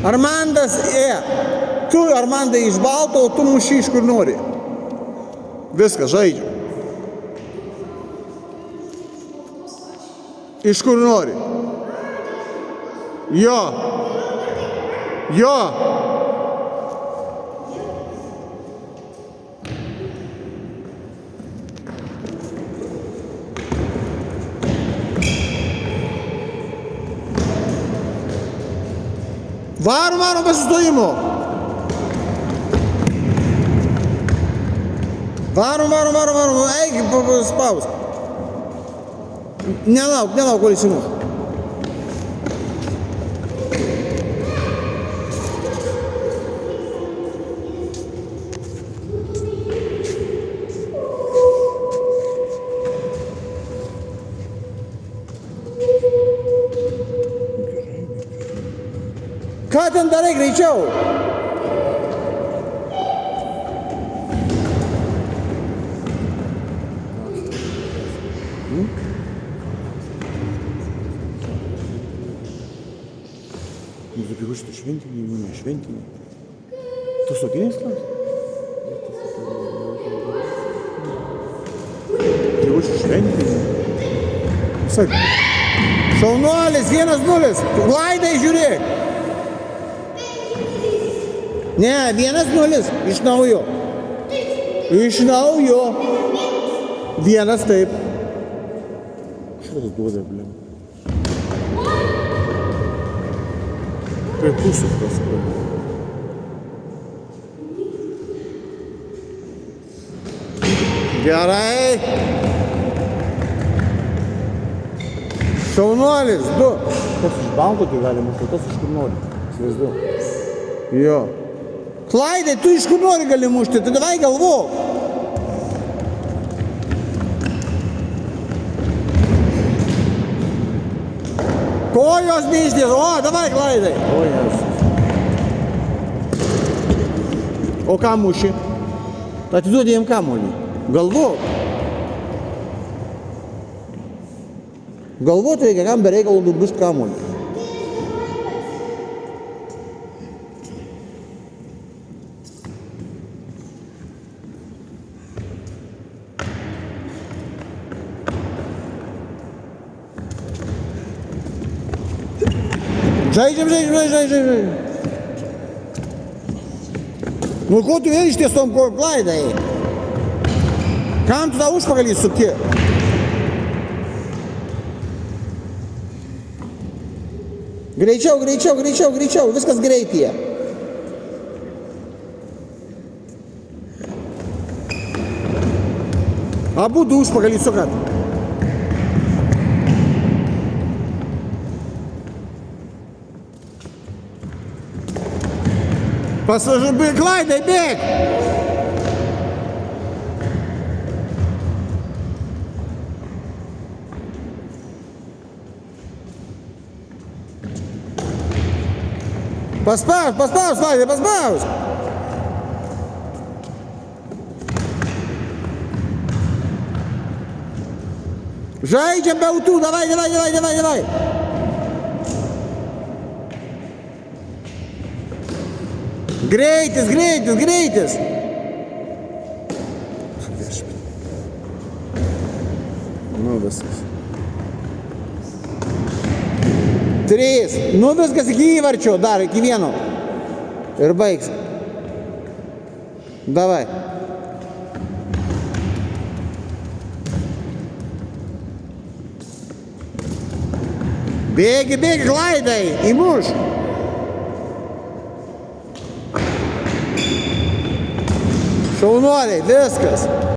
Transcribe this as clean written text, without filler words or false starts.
Armandas, tu Armandai iš balto, o tu muši iš kur nori. Viskas, žaidžiu. Iš kur nori. Jo. Jo. Varom be sustojimo. Varom. Eik, spaus. Nelauk, kol įsimuš. Ką ten darai greičiau? Забегу, что šventinį, įmonė šventinį. Tu sokiniais klas? Забегу, что šventinį. Sak. Šaunuolis, 1-0. Laidai žiūrėk. Ne, 1-0. Iš naujo. Iš naujo. 1 taip. Šalas duoda, blėm. Prie pusų praskroja. Gerai. Šaunuolis, 2. Tas iš balto tai gali mušti, tas iš kur nori. Įsivaizduoju. Jo. Klaidai, tu iš kur nori gali mušti, tai davai galvok. Kojos neišdės, o, davai, Klaidai. O, jas. O ką muši? Atiduodi jiem kamuolį. Galvok. Galvot reikia, kam be reikalų dubišt kamuolį. Žaidžiam. Nu, ko tu vėl ištiesom Klaidai? Kam tu tą užpakalį suki? Greičiau, viskas greityje. Abudu užpakalį sukat. Pasažubi, Klaidai, bėk! Paspaus, Klaidai, paspaus! Žaidžiam be autų, davai! Greitis! Nu, viskas. 3. Nu, viskas iki įvarčio dar, iki 1. Ir baigs. Davai. Bėgi, Klaidai, įmuš. Šaunuoliai, viskas.